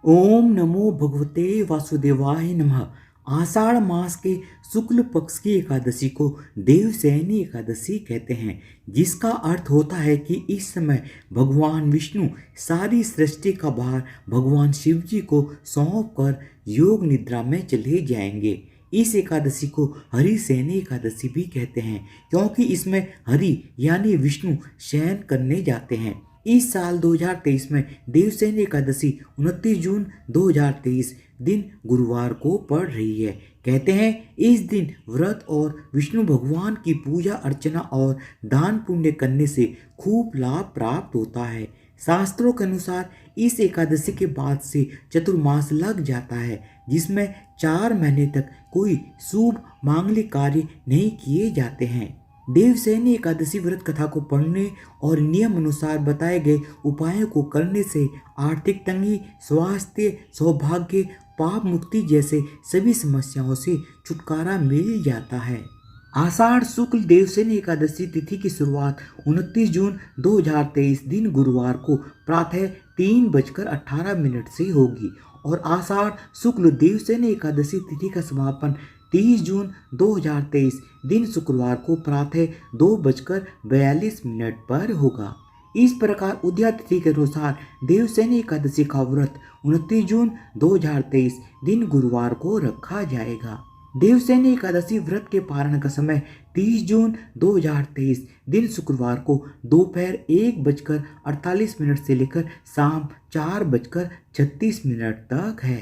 ओम नमो भगवते वासुदेवाय नमः। आषाढ़ मास के शुक्ल पक्ष की एकादशी को देवशयनी एकादशी कहते हैं, जिसका अर्थ होता है कि इस समय भगवान विष्णु सारी सृष्टि का भार भगवान शिव जी को सौंप कर योग निद्रा में चले जाएंगे। इस एकादशी को हरिशयनी एकादशी भी कहते हैं, क्योंकि इसमें हरि यानी विष्णु शयन करने जाते हैं। इस साल 2023 में देवशयनी एकादशी 29 जून 2023 दिन गुरुवार को पड़ रही है। कहते हैं इस दिन व्रत और विष्णु भगवान की पूजा अर्चना और दान पुण्य करने से खूब लाभ प्राप्त होता है। शास्त्रों के अनुसार इस एकादशी के बाद से चतुर्मास लग जाता है, जिसमें 4 महीने तक कोई शुभ मांगलिक कार्य नहीं किए जाते हैं। देवशयनी एकादशी व्रत कथा को पढ़ने और नियम अनुसार बताए गए उपायों को करने से आर्थिक तंगी, स्वास्थ्य, सौभाग्य, पाप मुक्ति जैसे सभी समस्याओं से छुटकारा मिल जाता है। आषाढ़ शुक्ल देवशयनी एकादशी तिथि की शुरुआत 29 जून 2023 दिन गुरुवार को प्रातः 3:18 से होगी और आषाढ़ शुक्ल देवशयनी एकादशी तिथि का समापन 30 जून 2023 दिन शुक्रवार को प्रातः 2:42 पर होगा। इस प्रकार उदया तिथि के अनुसार देवशयनी एकादशी का व्रत 29 जून 2023 दिन गुरुवार को रखा जाएगा। देवशयनी एकादशी व्रत के पारण का समय 30 जून 2023 दिन शुक्रवार को दोपहर 1:48 से लेकर शाम 4:36 तक है।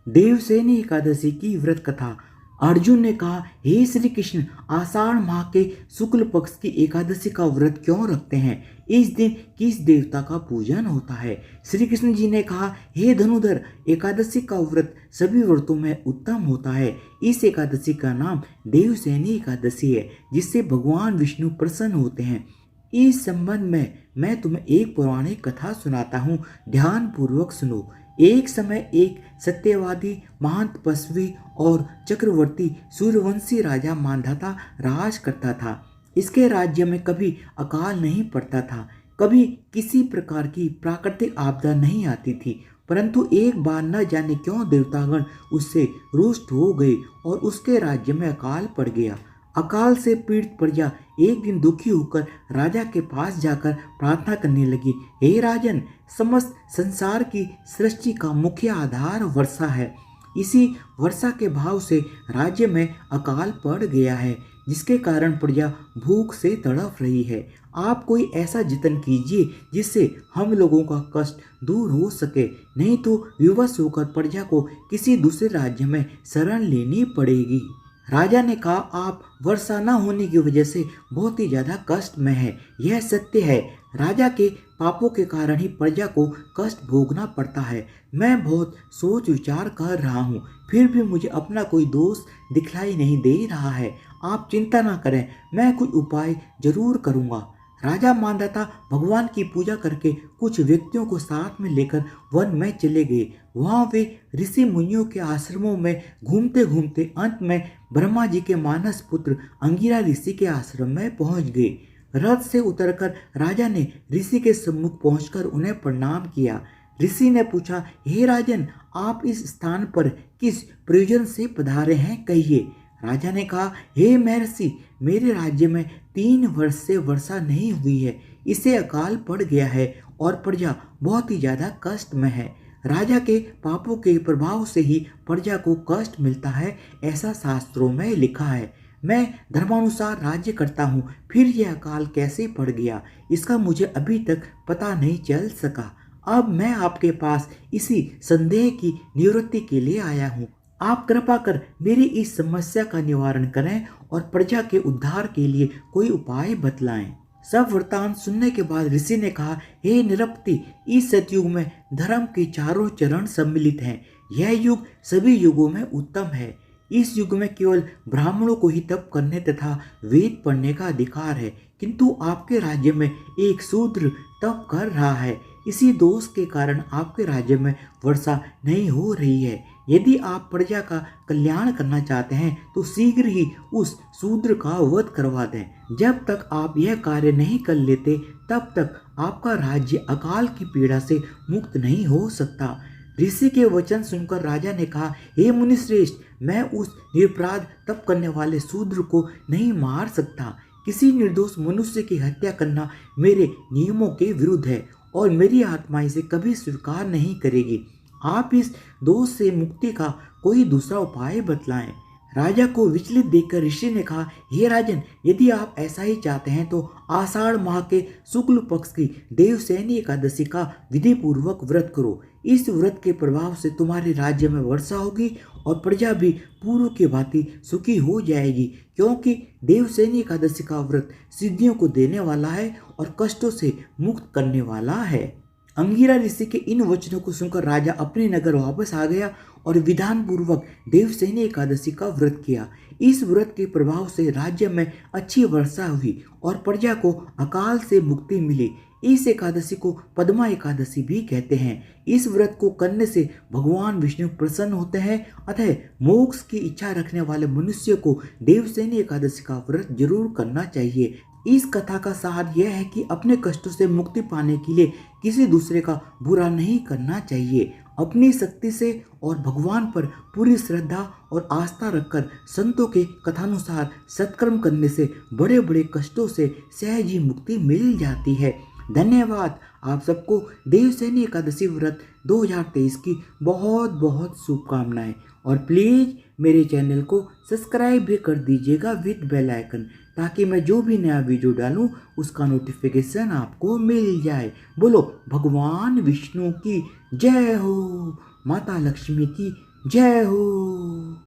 देवशयनी एकादशी की व्रत कथा। अर्जुन ने कहा, हे श्री कृष्ण, आषाढ़ माह के शुक्ल पक्ष की एकादशी का व्रत क्यों रखते हैं? इस दिन किस देवता का पूजन होता है? श्री कृष्ण जी ने कहा, हे धनुधर, एकादशी का व्रत सभी व्रतों में उत्तम होता है। इस एकादशी का नाम देवशयनी एकादशी है, जिससे भगवान विष्णु प्रसन्न होते हैं। इस संबंध में मैं तुम्हें एक पौराणिक कथा सुनाता हूँ, ध्यान पूर्वक सुनो। एक समय एक सत्यवादी, महान तपस्वी और चक्रवर्ती सूर्यवंशी राजा मांधाता राज करता था। इसके राज्य में कभी अकाल नहीं पड़ता था, कभी किसी प्रकार की प्राकृतिक आपदा नहीं आती थी। परंतु एक बार न जाने क्यों देवतागण उससे रुष्ट हो गए और उसके राज्य में अकाल पड़ गया। अकाल से पीड़ित प्रजा एक दिन दुखी होकर राजा के पास जाकर प्रार्थना करने लगी, हे राजन, समस्त संसार की सृष्टि का मुख्य आधार वर्षा है। इसी वर्षा के भाव से राज्य में अकाल पड़ गया है, जिसके कारण प्रजा भूख से तड़प रही है। आप कोई ऐसा जतन कीजिए जिससे हम लोगों का कष्ट दूर हो सके, नहीं तो विवश होकर प्रजा को किसी दूसरे राज्य में शरण लेनी पड़ेगी। राजा ने कहा, आप वर्षा न होने की वजह से बहुत ही ज़्यादा कष्ट में है, यह सत्य है। राजा के पापों के कारण ही प्रजा को कष्ट भोगना पड़ता है। मैं बहुत सोच विचार कर रहा हूँ, फिर भी मुझे अपना कोई दोष दिखलाई नहीं दे रहा है। आप चिंता ना करें, मैं कुछ उपाय जरूर करूँगा। राजा मांधाता भगवान की पूजा करके कुछ व्यक्तियों को साथ में लेकर वन में चले गए। वहाँ वे ऋषि मुनियों के आश्रमों में घूमते घूमते अंत में ब्रह्मा जी के मानस पुत्र अंगिरा ऋषि के आश्रम में पहुँच गए। रथ से उतरकर राजा ने ऋषि के सम्मुख पहुंचकर उन्हें प्रणाम किया। ऋषि ने पूछा, हे राजन, आप इस स्थान पर किस प्रयोजन से पधारे हैं, कहिए। राजा ने कहा, हे महर्षि, मेरे राज्य में 3 वर्ष से वर्षा नहीं हुई है, इससे अकाल पड़ गया है और प्रजा बहुत ही ज़्यादा कष्ट में है। राजा के पापों के प्रभाव से ही प्रजा को कष्ट मिलता है, ऐसा शास्त्रों में लिखा है। मैं धर्मानुसार राज्य करता हूँ, फिर यह अकाल कैसे पड़ गया, इसका मुझे अभी तक पता नहीं चल सका। अब मैं आपके पास इसी संदेह की निवृत्ति के लिए आया हूँ। आप कृपा कर मेरी इस समस्या का निवारण करें और प्रजा के उद्धार के लिए कोई उपाय बतलाएं। सब वृतांत सुनने के बाद ऋषि ने कहा, हे निरपति, इस सतयुग में धर्म के चारों चरण सम्मिलित हैं। यह युग सभी युगों में उत्तम है। इस युग में केवल ब्राह्मणों को ही तप करने तथा वेद पढ़ने का अधिकार है, किंतु आपके राज्य में एक शूद्र तप कर रहा है। इसी दोष के कारण आपके राज्य में वर्षा नहीं हो रही है। यदि आप प्रजा का कल्याण करना चाहते हैं तो शीघ्र ही उस शूद्र का वध करवा दें। जब तक आप यह कार्य नहीं कर लेते, तब तक आपका राज्य अकाल की पीड़ा से मुक्त नहीं हो सकता। ऋषि के वचन सुनकर राजा ने कहा, हे मुनिश्रेष्ठ, मैं उस निरपराध तप करने वाले शूद्र को नहीं मार सकता। किसी निर्दोष मनुष्य की हत्या करना मेरे नियमों के विरुद्ध है और मेरी आत्मा इसे कभी स्वीकार नहीं करेगी। आप इस दोष से मुक्ति का कोई दूसरा उपाय बतलाएं। राजा को विचलित देखकर ऋषि ने कहा, हे राजन, यदि आप ऐसा ही चाहते हैं तो आषाढ़ माह के शुक्ल पक्ष की देवसैनी एकादशी का विधि पूर्वक व्रत करो। इस व्रत के प्रभाव से तुम्हारे राज्य में वर्षा होगी और प्रजा भी पूर्व की भांति सुखी हो जाएगी, क्योंकि देवसैनी एकादशी का व्रत सिद्धियों को देने वाला है और कष्टों से मुक्त करने वाला है। अंगिरा ऋषि के इन वचनों को सुनकर राजा अपने नगर वापस आ गया और विधान पूर्वक देवसैनी एकादशी का व्रत किया। इस व्रत के प्रभाव से राज्य में अच्छी वर्षा हुई और प्रजा को अकाल से मुक्ति मिली। इस एकादशी को पद्मा एकादशी भी कहते हैं। इस व्रत को करने से भगवान विष्णु प्रसन्न होते हैं, अतः मोक्ष की इच्छा रखने वाले मनुष्य को देवसैनी एकादशी का व्रत जरूर करना चाहिए। इस कथा का सार यह है कि अपने कष्टों से मुक्ति पाने के लिए किसी दूसरे का बुरा नहीं करना चाहिए। अपनी शक्ति से और भगवान पर पूरी श्रद्धा और आस्था रखकर संतों के कथानुसार सत्कर्म करने से बड़े बड़े कष्टों से सहज ही मुक्ति मिल जाती है। धन्यवाद। आप सबको देवसैनी एकादशी व्रत 2023 की बहुत बहुत शुभकामनाएं और प्लीज़ मेरे चैनल को सब्सक्राइब भी कर दीजिएगा विद बेल आइकन, ताकि मैं जो भी नया वीडियो डालूं उसका नोटिफिकेशन आपको मिल जाए। बोलो भगवान विष्णु की जय हो, माता लक्ष्मी की जय हो।